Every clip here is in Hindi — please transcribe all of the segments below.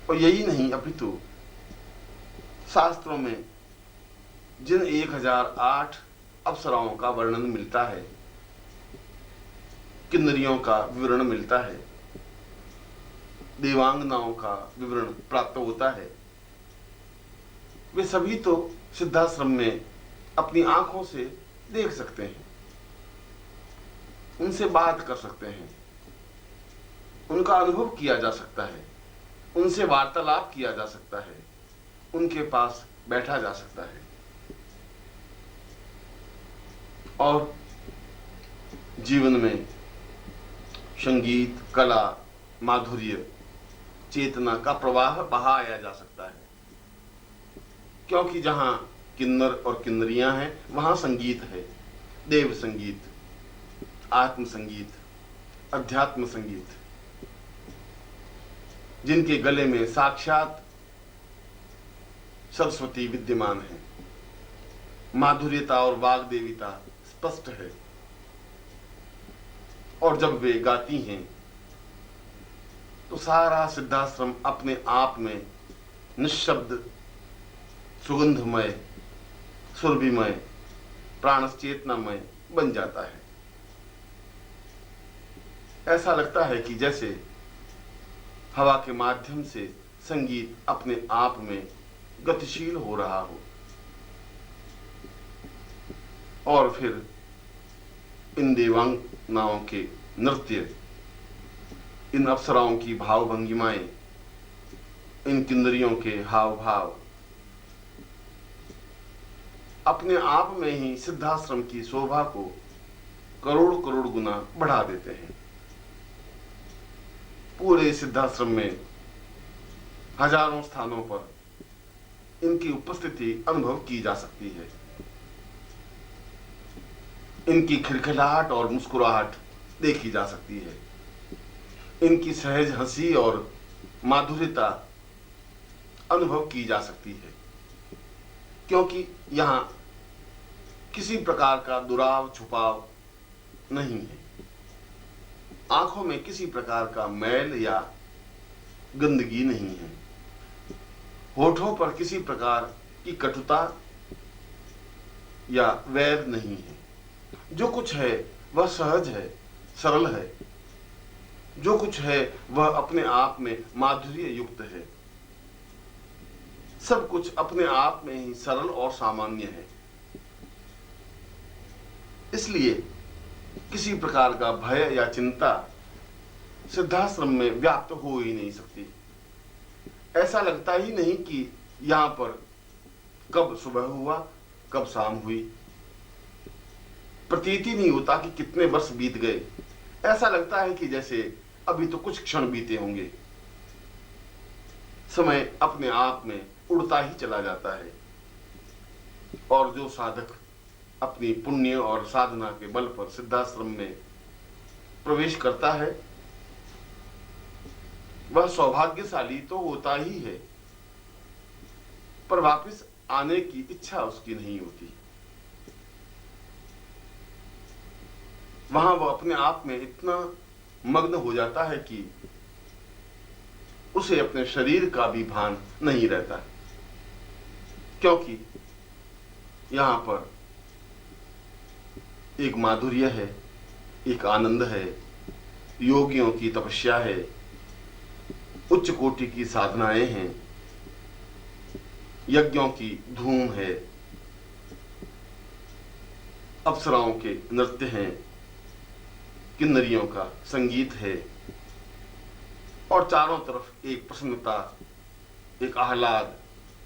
और यही नहीं, अपितु शास्त्रों में जिन 1008 अप्सराओं का वर्णन मिलता है, किन्नरियों का विवरण मिलता है, देवांगनाओं का विवरण प्राप्त होता है, वे सभी तो सिद्धाश्रम में अपनी आंखों से देख सकते हैं, उनसे बात कर सकते हैं, उनका अनुभव किया जा सकता है, उनसे वार्तालाप किया जा सकता है, उनके पास बैठा जा सकता है। और जीवन में संगीत, कला, माधुर्य, चेतना का प्रवाह बहाया जा सकता है, क्योंकि जहां किन्नर और किन्नरियां हैं वहां संगीत है। देव संगीत, आत्म संगीत, अध्यात्म संगीत, जिनके गले में साक्षात सरस्वती विद्यमान है, माधुर्यता और वाग्देविता स्पष्ट है। और जब वे गाती हैं तो सारा सिद्धाश्रम अपने आप में निःशब्द, सुगंधमय, सुरभिमय, प्राणचेतनामय बन जाता है। ऐसा लगता है कि जैसे हवा के माध्यम से संगीत अपने आप में गतिशील हो रहा हो, और फिर इन देवांगनाओं के नृत्य, इन अप्सराओं की भाव भंगिमाएं, इन किन्नरियों के हाव भाव अपने आप में ही सिद्धाश्रम की शोभा को करोड़ करोड़ गुना बढ़ा देते हैं। पूरे सिद्धाश्रम में हजारों स्थानों पर इनकी उपस्थिति अनुभव की जा सकती है। इनकी खिलखिलाहट और मुस्कुराहट देखी जा सकती है। इनकी सहज हंसी और माधुर्यता अनुभव की जा सकती है, क्योंकि यहां किसी प्रकार का दुराव छुपाव नहीं है। आंखों में किसी प्रकार का मैल या गंदगी नहीं है। होठों पर किसी प्रकार की कटुता या वैर नहीं है। जो कुछ है वह सहज है, सरल है। जो कुछ है वह अपने आप में माधुर्य युक्त है। सब कुछ अपने आप में ही सरल और सामान्य है। इसलिए किसी प्रकार का भय या चिंता सिद्धाश्रम में व्याप्त हो ही नहीं सकती। ऐसा लगता ही नहीं कि यहां पर कब सुबह हुआ, कब शाम हुई। प्रतीति नहीं होता कि कितने वर्ष बीत गए। ऐसा लगता है कि जैसे अभी तो कुछ क्षण बीते होंगे। समय अपने आप में उड़ता ही चला जाता है। और जो साधक अपनी पुण्य और साधना के बल पर सिद्धाश्रम में प्रवेश करता है वह सौभाग्यशाली तो होता ही है, पर वापस आने की इच्छा उसकी नहीं होती। वहां वह अपने आप में इतना मग्न हो जाता है कि उसे अपने शरीर का भी भान नहीं रहता, क्योंकि यहां पर एक माधुर्य है, एक आनंद है, योगियों की तपस्या है, उच्च कोटि की साधनाएं हैं, यज्ञों की धूम है, अप्सराओं के नृत्य हैं, किन्नरियों का संगीत है, और चारों तरफ एक प्रसन्नता, एक आह्लाद,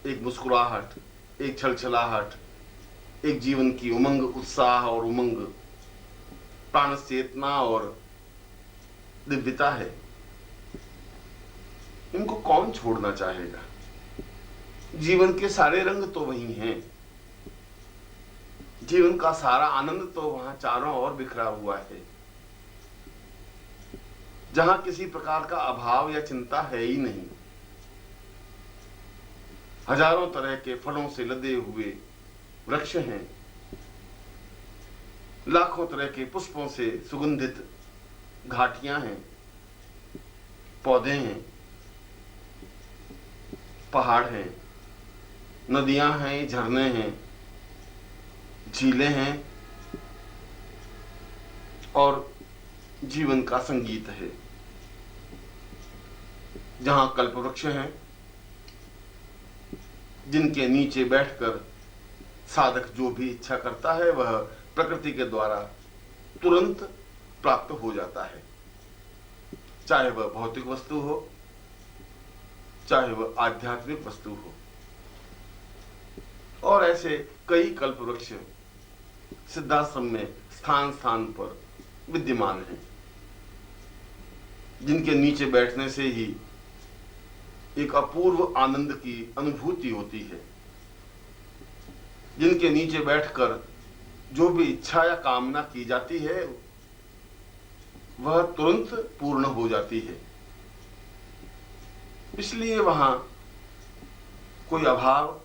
एक मुस्कुराहट, एक छलछलाहट, एक जीवन की उमंग, उत्साह और उमंग, प्राण चेतना और दिव्यता है। इनको कौन छोड़ना चाहेगा? जीवन के सारे रंग तो वही हैं। जीवन का सारा आनंद तो वहां चारों ओर बिखरा हुआ है, जहां किसी प्रकार का अभाव या चिंता है ही नहीं। हजारों तरह के फलों से लदे हुए वृक्ष हैं, लाखों तरह के पुष्पों से सुगंधित घाटियां हैं, पौधे हैं, पहाड़ हैं, नदियां हैं, झरने हैं, झीलें हैं और जीवन का संगीत है। जहां कल्पवृक्ष हैं, जिनके नीचे बैठकर साधक जो भी इच्छा करता है वह प्रकृति के द्वारा तुरंत प्राप्त हो जाता है, चाहे वह भौतिक वस्तु हो, चाहे वह आध्यात्मिक वस्तु हो। और ऐसे कई कल्पवृक्ष सिद्धाश्रम में स्थान स्थान पर विद्यमान हैं, जिनके नीचे बैठने से ही एक अपूर्व आनंद की अनुभूति होती है, जिनके नीचे बैठकर जो भी इच्छा या कामना की जाती है वह तुरंत पूर्ण हो जाती है। इसलिए वहां कोई अभाव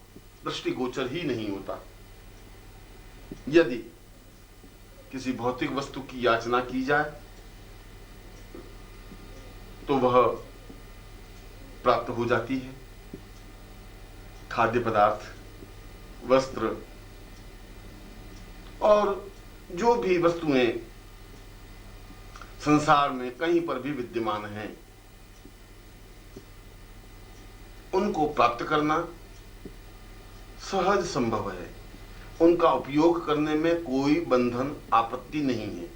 दृष्टिगोचर ही नहीं होता। यदि किसी भौतिक वस्तु की याचना की जाए तो वह प्राप्त हो जाती है। खाद्य पदार्थ, वस्त्र और जो भी वस्तुएं संसार में कहीं पर भी विद्यमान हैं, उनको प्राप्त करना सहज संभव है। उनका उपयोग करने में कोई बंधन, आपत्ति नहीं है,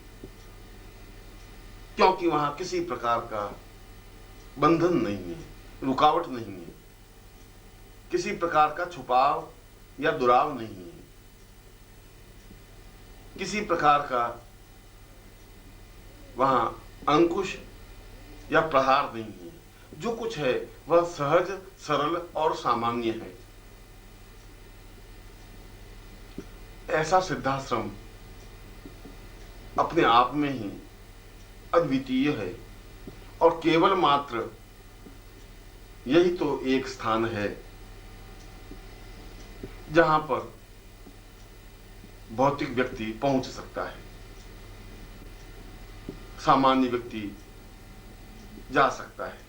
क्योंकि वहां किसी प्रकार का बंधन नहीं है, रुकावट नहीं है, किसी प्रकार का छुपाव या दुराव नहीं है, किसी प्रकार का वहां अंकुश या प्रहार नहीं है। जो कुछ है वह सहज, सरल और सामान्य है। ऐसा सिद्धाश्रम अपने आप में ही अद्वितीय है और केवल मात्र यही तो एक स्थान है जहां पर भौतिक व्यक्ति पहुंच सकता है, सामान्य व्यक्ति जा सकता है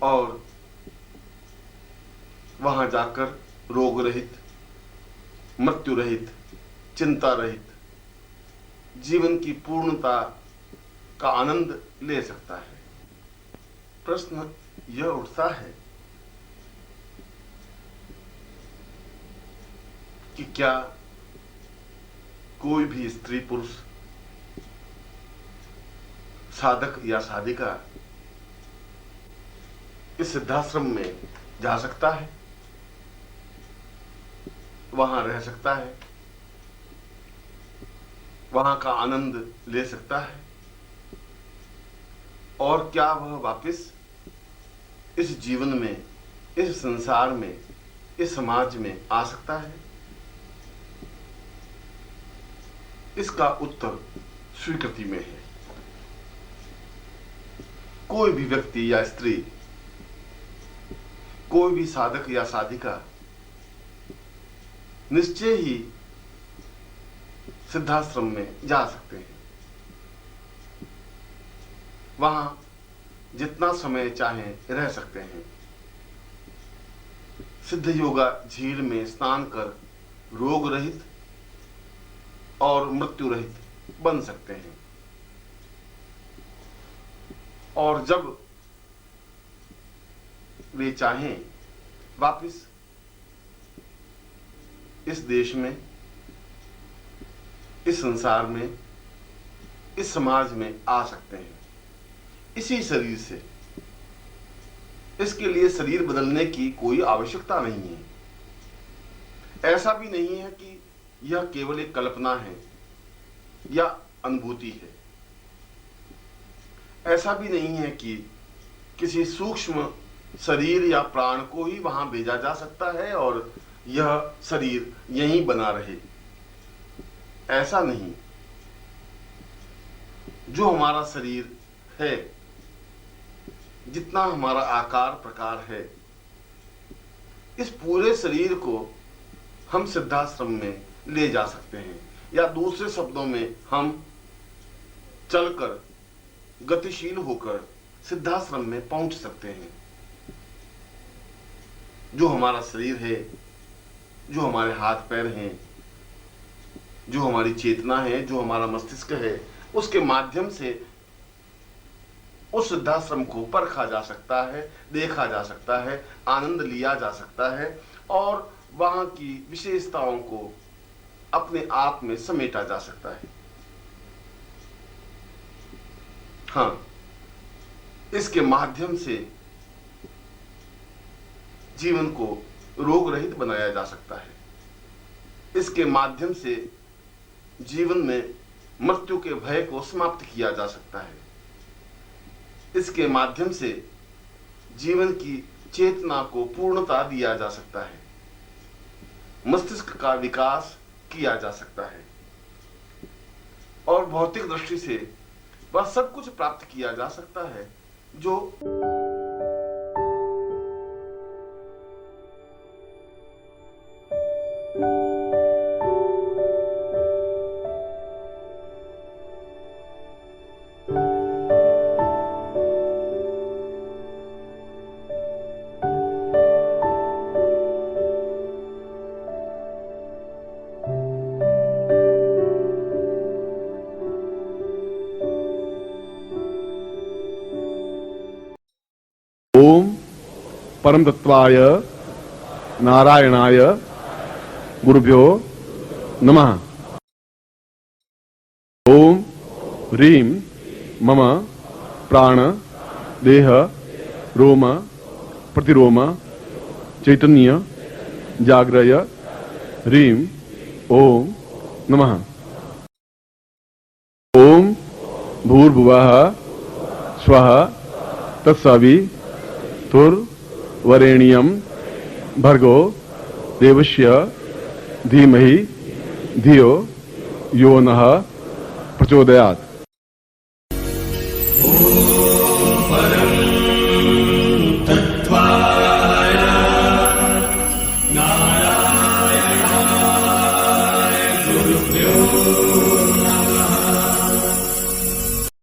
और वहां जाकर रोग रहित, मृत्यु रहित, चिंता रहित जीवन की पूर्णता का आनंद ले सकता है। प्रश्न यह उठता है कि क्या कोई भी स्त्री पुरुष, साधक या साधिका इस सिद्धाश्रम में जा सकता है, वहां रह सकता है, वहां का आनंद ले सकता है, और क्या वह वापस इस जीवन में, इस संसार में, इस समाज में आ सकता है? इसका उत्तर स्वीकृति में है। कोई भी व्यक्ति या स्त्री, कोई भी साधक या साधिका निश्चय ही सिद्धाश्रम में जा सकते हैं। वहां जितना समय चाहें रह सकते हैं। सिद्ध योगा झील में स्नान कर रोग रहित और मृत्यु रहित बन सकते हैं। और जब वे चाहें वापिस इस देश में, इस संसार में, इस समाज में आ सकते हैं इसी शरीर से। इसके लिए शरीर बदलने की कोई आवश्यकता नहीं है। ऐसा भी नहीं है कि यह केवल एक कल्पना है या अनुभूति है। ऐसा भी नहीं है कि किसी सूक्ष्म शरीर या प्राण को ही वहां भेजा जा सकता है और यह शरीर यहीं बना रहे। ऐसा नहीं। जो हमारा शरीर है, जितना हमारा आकार प्रकार है, इस पूरे शरीर को हम सिद्धाश्रम में ले जा सकते हैं, या दूसरे शब्दों में हम चलकर, गतिशील होकर सिद्धाश्रम में पहुंच सकते हैं। जो हमारा शरीर है, जो हमारे हाथ पैर हैं, जो हमारी चेतना है, जो हमारा मस्तिष्क है, उसके माध्यम से उस सिद्धाश्रम को परखा जा सकता है, देखा जा सकता है, आनंद लिया जा सकता है और वहां की विशेषताओं को अपने आप में समेटा जा सकता है। हाँ, इसके माध्यम से जीवन को रोग रहित बनाया जा सकता है। इसके माध्यम से जीवन में मृत्यु के भय को समाप्त किया जा सकता है। इसके माध्यम से जीवन की चेतना को पूर्णता दिया जा सकता है, मस्तिष्क का विकास किया जा सकता है और भौतिक दृष्टि से वह सब कुछ प्राप्त किया जा सकता है जो ओम परम तत्वाय नारायणाय गुरुभ्यो नमः। ओम ह्रीं मम प्राण देह रोम प्रतिरोम चैतन्य जाग्रय ह्रीं ओम नमः। ओम भूर्भुवः स्वः तत्सवितुर्वरेण्यं भर्गो देवस्य धीमहि धियो यो नः प्रचोदयात्। नारायणाय गुरुभ्यो